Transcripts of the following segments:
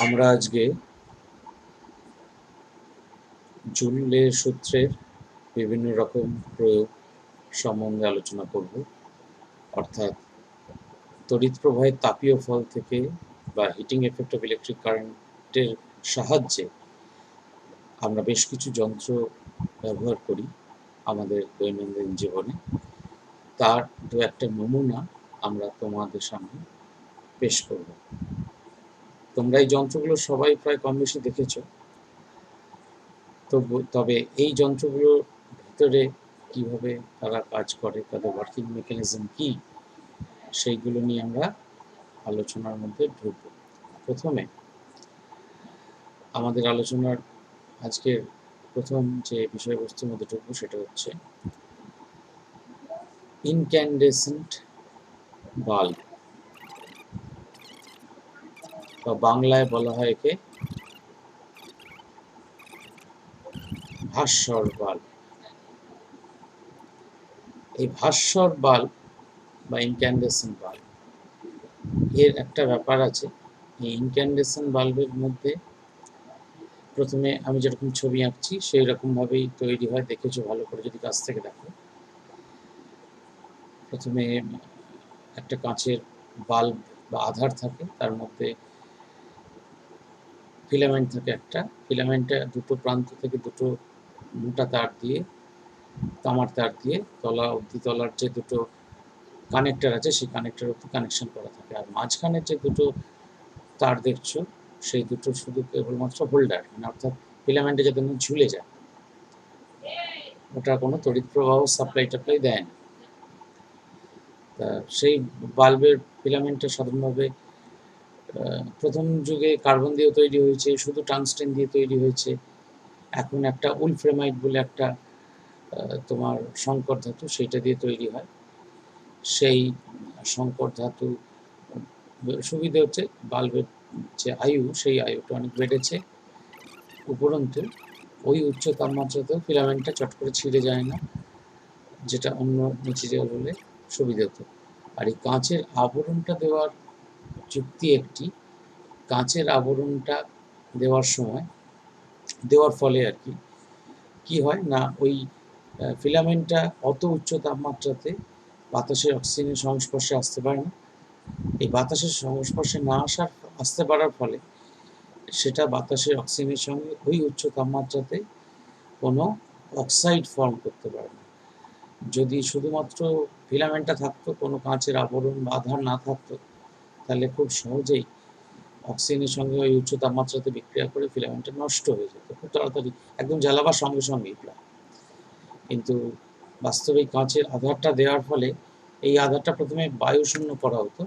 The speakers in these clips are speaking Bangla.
আমরা আজকে জুলের সূত্রের বিভিন্ন রকম প্রয়োগ সম্বন্ধে আলোচনা করব। অর্থাৎ তড়িৎ প্রবাহের তাপীয় ফল থেকে বা হিটিং এফেক্ট অফ ইলেকট্রিক কারেন্টের সাহায্যে আমরা বেশ কিছু যন্ত্র ব্যবহার করি আমাদের দৈনন্দিন জীবনে। তার দু একটা নমুনা আমরা তোমাদের সামনে পেশ করব। তোমরা এই যন্ত্রগুলো সবাই প্রায় কম বেশি দেখেছ। তবে এই যন্ত্রগুলোর ভিতরে কিভাবে তারা কাজ করে, তাদের ওয়ার্কিং মেকানিজম কি, সেইগুলো নিয়ে আমরা আলোচনার মধ্যে ঢুকব। প্রথমে আমাদের আলোচনার আজকের প্রথম যে বিষয়বস্তুর মধ্যে ঢুকবো সেটা হচ্ছে ইনক্যান্ডেসেন্ট বাল্ব, বা বাংলায় বলা হয় একে ভাস্বর বাল্ব। এই ভাস্বর বাল্ব বা ইনক্যান্ডেসেন্ট বাল্ব এর একটা ব্যাপার আছে। এই ইনক্যান্ডেসেন্ট বাল্বের মধ্যে প্রথমে আমি যেরকম ছবি আঁকছি সেই রকমভাবেই তৈরি হয়, দেখেছো ভালো করে যদি কাছ থেকে দেখো। প্রথমে একটা কাঁচের বাল্ব বা আধার থাকে, তার মধ্যে ফিলামেন্ট থাকে। একটা ফিলামেন্টে দুটো প্রান্ত থেকে দুটো মোটা তার দিয়ে, তামার তার দিয়ে তলা অবধি, তলার যে দুটো কানেক্টর আছে সেই কানেক্টর অবধি কানেকশন করা থাকে। আর মাঝখানের যে দুটো তার দেখছো সেই দুটো শুধু কেবলমাত্র হোল্ডার, মানে অর্থাৎ ফিলামেন্টে যাতে ঝুলে যায়, ওটা কোনো তড়িৎ প্রবাহ সাপ্লাই টাপ্লাই দেয় না। তা সেই বাল্বের ফিলামেন্টটা সাধারণভাবে প্রথম যুগে কার্বন দিয়ে তৈরি হয়েছে, শুধু টাংস্টেন দিয়ে তৈরি হয়েছে। এখন একটা উলফ্রেমাইট বলে একটা তোমার সংকর ধাতু, সেইটা দিয়ে তৈরি হয়। সেই সংকর ধাতু সুবিধে হচ্ছে বাল্বের যে আয়ু, সেই আয়ুটা অনেক বেড়েছে। উপরন্তু ওই উচ্চ তাপমাত্রাতেও ফিলামেন্টটা চট করে ছিঁড়ে যায় না, যেটা অন্য মেটেরিয়াল হলে সুবিধা হতো। আর এই কাঁচের আবরণটা দেওয়ার যুক্তি একটি, কাঁচের আবরণটা দেওয়ার ফলে আর কি হয় না, ওই ফিলামেন্টটা অত উচ্চ তাপমাত্রাতে বাতাসের অক্সিজেনের সংস্পর্শে আসতে পারে না। এই বাতাসের সংস্পর্শে না আসতে পারার ফলে সেটা বাতাসের অক্সিজেনের সঙ্গে ওই উচ্চ তাপমাত্রাতে কোনো অক্সাইড ফর্ম করতে পারে না। যদি শুধুমাত্র ফিলামেন্টটা থাকতো, কোনো কাঁচের আবরণ বা আধার না থাকতো, তাহলে খুব সহজেই অক্সিজেনের সঙ্গে ওই উচ্চ তাপমাত্রাতে বিক্রিয়া করে ফিলামেন্টটা নষ্ট হয়ে যেত খুব তাড়াতাড়ি, একদম জ্বালাবার সঙ্গে সঙ্গেই প্রায়। কিন্তু বাস্তবে কাঁচের আধারটা দেওয়ার ফলে এই আধারটা প্রথমে বায়ুশূন্য করা হতো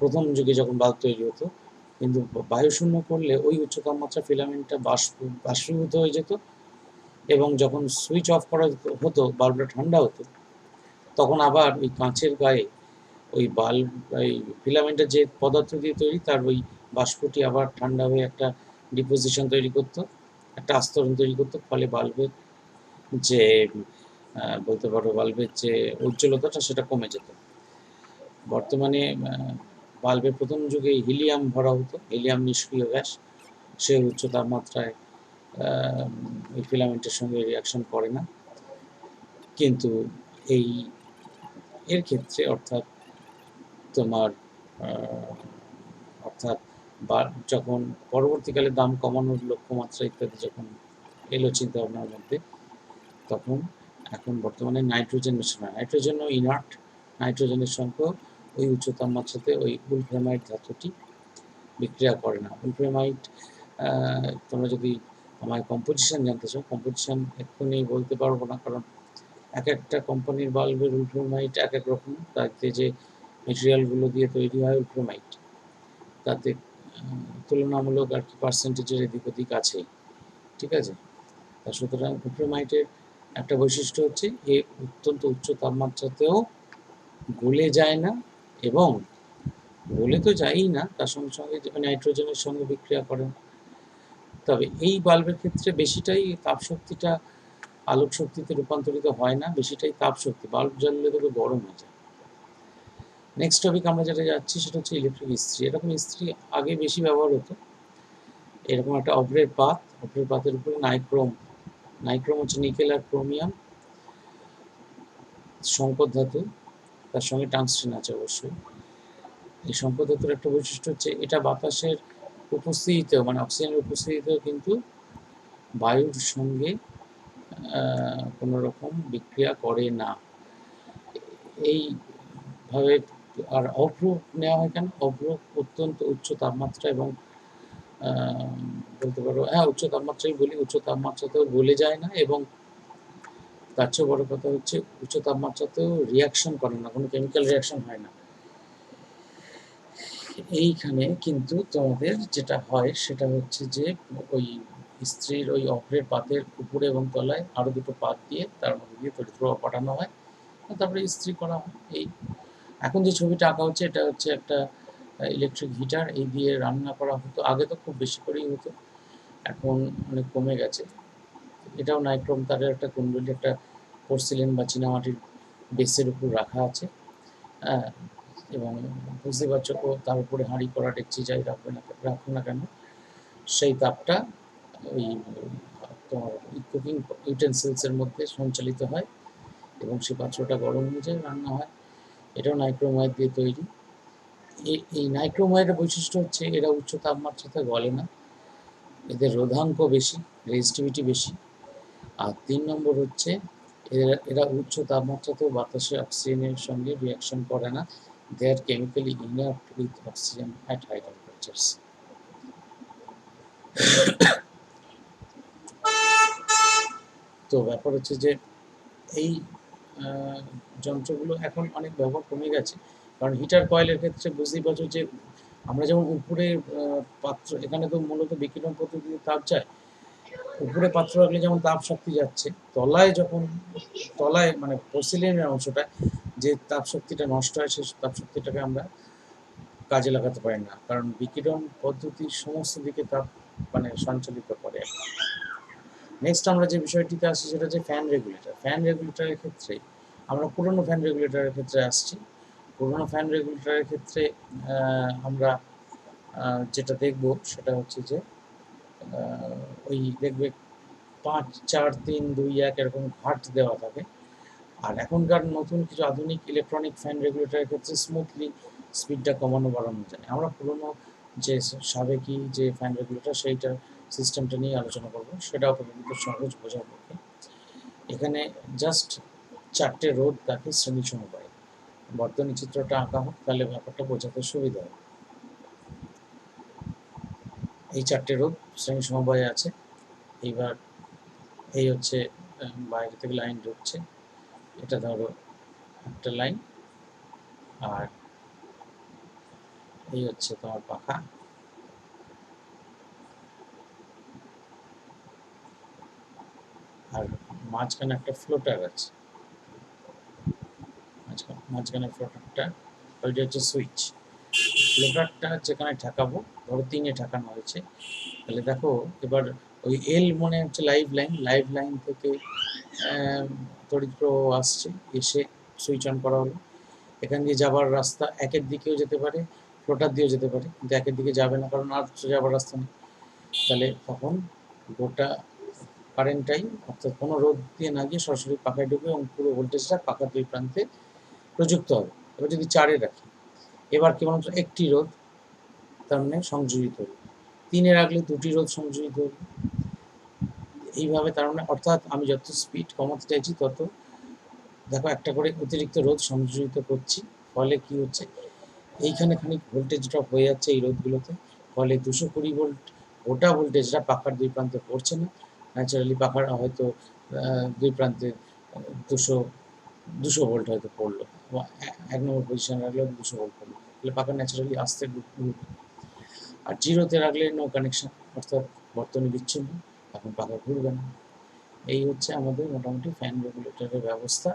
প্রথম যুগে যখন বাল্ব তৈরি হতো, কিন্তু বায়ুশূন্য করলে ওই উচ্চ তাপমাত্রা ফিলামেন্টটা বাষ্পীভূত হয়ে যেত, এবং যখন সুইচ অফ করা হতো, বাল্বটা ঠান্ডা হতো, তখন আবার ওই কাঁচের গায়ে ওই বাল্ব, ওই ফিলামেন্টের যে পদার্থ দিয়ে তৈরি, তার ওই বাষ্পটি আবার ঠান্ডা হয়ে একটা ডিপোজিশন তৈরি করতো, একটা আস্তরণ তৈরি করতো। ফলে বাল্বের যে বলতে পারো বাল্বের যে উজ্জ্বলতাটা সেটা কমে যেত। বর্তমানে বাল্বের প্রথম যুগে হিলিয়াম ভরা হতো, হিলিয়াম নিষ্ক্রিয় গ্যাস, সে উচ্চ তাপমাত্রায় এই ফিলামেন্টের সঙ্গে রিয়াকশন করে না। কিন্তু এর ক্ষেত্রে অর্থাৎ তোমার অর্থাৎ যখন পরবর্তীকালে দাম কমানোর লক্ষ্যমাত্রা ইত্যাদি যখন এলো চিন্তা ভাবনার মধ্যে, তখন এখন বর্তমানে নাইট্রোজেনও ইনার্ট, নাইট্রোজেনের সঙ্গে ওই উচ্চ তাপমাত্রাতে ওই উলফ্রেমাইট ধাতুটি বিক্রিয়া করে না। উলফ্রেমাইট, তোমরা যদি আমার কম্পোজিশন জানতে চাও, কম্পোজিশন এক্ষুনি বলতে পারবো না, কারণ এক একটা কোম্পানির বাল্বের উলফ্রেমাইট এক এক রকম। তাতে যে মেটেরিয়ালগুলো দিয়ে তৈরি হয় উলফ্রেমাইট, তাতে তুলনামূলক আর কি পার্সেন্টেজের এদিক ওদিক আছেই, ঠিক আছে। তা সুতরাং উলফ্রেমাইটের একটা বৈশিষ্ট্য হচ্ছে এ অত্যন্ত উচ্চ তাপমাত্রাতেও গলে যায় না, এবং গলে তো যায়ই না, তার সঙ্গে সঙ্গে নাইট্রোজেনের সঙ্গে বিক্রিয়া করে না। তবে এই বাল্বের ক্ষেত্রে বেশিটাই তাপশক্তিটা আলোক শক্তিতে রূপান্তরিত হয় না, বেশিটাই তাপ শক্তি। বাল্ব জ্বাললে তবে গরম হয়ে যায়। নেক্সট টপিক আমরা যেটা যাচ্ছি সেটা হচ্ছে ইলেকট্রিক ইস্ত্রি। এরকম ইস্ত্রি আগে বেশি ব্যবহার হতো। এরকম একটা অপরের পাতের উপরে নাইক্রোম হচ্ছে নিকেল আর ক্রোমিয়াম সংকর ধাতু, তার সঙ্গে টাংস্টেন আছে অবশ্যই। এই সংকর ধাতুর একটা বৈশিষ্ট্য হচ্ছে এটা বাতাসের উপস্থিতিতেও, মানে অক্সিজেনের উপস্থিতিতেও কিন্তু বায়ুর সঙ্গে কোনো রকম বিক্রিয়া করে না। এইভাবে আর অভ্র নেওয়া হয় কেন? অভ্র অত্যন্ত উচ্চ তাপমাত্রা এবং বলতে পারো, হ্যাঁ উচ্চ তাপমাত্রাই বলি, উচ্চ তাপমাত্রাতেও গলে যায় না এবং তার চেয়ে বড় কথা হচ্ছে উচ্চ তাপমাত্রাতেও রিয়াকশন করে না, কোনো কেমিক্যাল রিয়াকশন হয় না। এইখানে কিন্তু তোমাদের যেটা হয় সেটা হচ্ছে যে ওই ইস্ত্রির ওই অভ্রের পাতের উপরে এবং তলায় আরো দুটো পাত দিয়ে তার মধ্যে দিয়ে তড়িৎ প্রবাহ পাঠানো হয়, তারপরে ইস্ত্রি করা হয়। এই এখন যে ছবিটা আঁকা হচ্ছে এটা হচ্ছে একটা ইলেকট্রিক হিটার, এই দিয়ে রান্না করা হতো। আগে তো খুব বেশি করেই হতো, এখন অনেক কমে গেছে। এটাও নাইক্রোম তারের একটা কুণ্ডলী, একটা পোর্সিলেন বা চীনামাটির বেসের উপর রাখা আছে। এবং বুঝতে পারছো তার উপরে হাঁড়ি কড়া ডেকচি যাই রাখো না কেন, সেই তাপটা ওই তোমার কুকিং ইউটেন্সিলসের মধ্যে সঞ্চালিত হয় এবং সেই পাত্রটা গরম হয়ে যায়, রান্না হয়। এটাও নাইক্রোম ওয়্যার দিয়ে তৈরি। এই নাইক্রোম ওয়্যারের বৈশিষ্ট্য হচ্ছে এরা উচ্চ তাপমাত্রাতে গলে না, এদের রোধাঙ্ক বেশি, রেজিস্টিভিটি বেশি। আর 3 নম্বর হচ্ছে এরা উচ্চ তাপমাত্রাতেও বাতাসে অক্সিজেনের সঙ্গে রিয়াকশন করে না। They are chemically inert with oxygen at high temperatures. তো ব্যাপার হচ্ছে যে এই যন্ত্রগুলো এখন অনেক ব্যবহার কমে গেছে, কারণ হিটার কয়েলের ক্ষেত্রে বুঝতেই পারছো যে আমরা যেমন উপরে পাত্র, এখানে তো মূলত বিকিরণ পদ্ধতিতে তাপ যায়, উপরে পাত্র রাখলে যেমন তাপ শক্তি যাচ্ছে, তলায় মানে পোর্সিলেনের অংশটা যে তাপ শক্তিটা নষ্ট হয় সেই তাপ শক্তিটাকে আমরা কাজে লাগাতে পারি না, কারণ বিকিরণ পদ্ধতির সমস্ত দিকে তাপ মানে সঞ্চালিত করে। নেক্সট আমরা যে বিষয়টিতে আসছি সেটা হচ্ছে ফ্যান রেগুলেটরের ক্ষেত্রে আমরা পুরনো ফ্যান রেগুলেটরের ক্ষেত্রে আসছি। পুরনো ফ্যান রেগুলেটরের ক্ষেত্রে আমরা যেটা দেখব সেটা হচ্ছে যে ওই দেখবে 5, 4, 3, 2, 1 এরকম ঘাট দেওয়া থাকে। আর এখনকার নতুন কিছু আধুনিক ইলেকট্রনিক ফ্যান রেগুলেটরের ক্ষেত্রে স্মুথলি স্পিডটা কমানো বাড়ানো যায়। আমরা পুরনো যে সাবেকি যে ফ্যান রেগুলেটর সেইটার সিস্টেমটা নিয়ে আলোচনা করবো, সেটা অপেক্ষাকৃত সহজ বোঝার পক্ষে। এখানে জাস্ট 4টে রোধ থাকে শ্রেণী সমবায়ে। বর্তনী চিত্রটা আঁকা হোক তাহলে ব্যাপারটা বোঝাতে সুবিধা হবে। এই 4টে রোধ শ্রেণী সমবায়ে আছে। এইবার এই হচ্ছে বাইরে থেকে লাইন ঢুকছে, এটা ধরো একটা লাইন, আর এই হচ্ছে তোমার পাখা, আর মাঝখানে একটা ফ্লোটার আছে, মাঝখানে ফ্লোটারটা ওইটা হচ্ছে সুইচ। ফ্লোটারটা যেখানে ঠাকাবো, ধরো 3-এ ঠাকানো হয়েছে, তাহলে দেখো এবার ওই এল মনে হচ্ছে লাইভ লাইন থেকে তড়িৎ প্রবাহ আসছে, এসে সুইচ অন করা হলো। এখান দিয়ে যাবার রাস্তা একের দিকেও যেতে পারে, ফ্লোটার দিয়েও যেতে পারে, কিন্তু একের দিকে যাবে না কারণ আর যাবার রাস্তা নেই। তাহলে তখন গোটা কারেন্টটাই, অর্থাৎ কোনো রোদ দিয়ে না গিয়ে সরাসরি পাখায় ঢুকবে এবং পুরো ভোল্টেজটা পাখার 2 প্রান্তে প্রযুক্ত হবে। এবার যদি 4-এ রাখি, এবার কেবলমাত্র একটি রোধ তার মানে সংযোজিত হলো, 3-এ রাখলে 2টি রোধ সংযোজিত হলো। এইভাবে তার মানে অর্থাৎ আমি যত স্পিড কমাতে চাইছি তত দেখো একটা করে অতিরিক্ত রোধ সংযোজিত করছি, ফলে কি হচ্ছে এইখানে খানিক ভোল্টেজ ড্রপ হয়ে যাচ্ছে এই রোধগুলোতে, ফলে 220 ভোল্ট গোটা ভোল্টেজটা পাখার 2 প্রান্তে পড়ছে না। ন্যাচারালি পাখার হয়তো 2 প্রান্তে 200 ভোল্ট হয়তো পড়লো, 1 নম্বর পজিশনে রাখলে 200 ভোল্ট পড়লো, তাহলে পাখা ন্যাচারালি আস্তে ঘুরবে। আর 0-তে রাখলে নো কানেকশন, অর্থাৎ বর্তনী বিচ্ছিন্ন, এখন পাখা ঘুরবে না। এই হচ্ছে আমাদের মোটামুটি ফ্যান রেগুলেটরের ব্যবস্থা।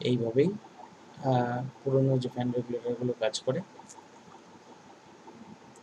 এইভাবেই পুরনো যে ফ্যান রেগুলেটরগুলো কাজ করে।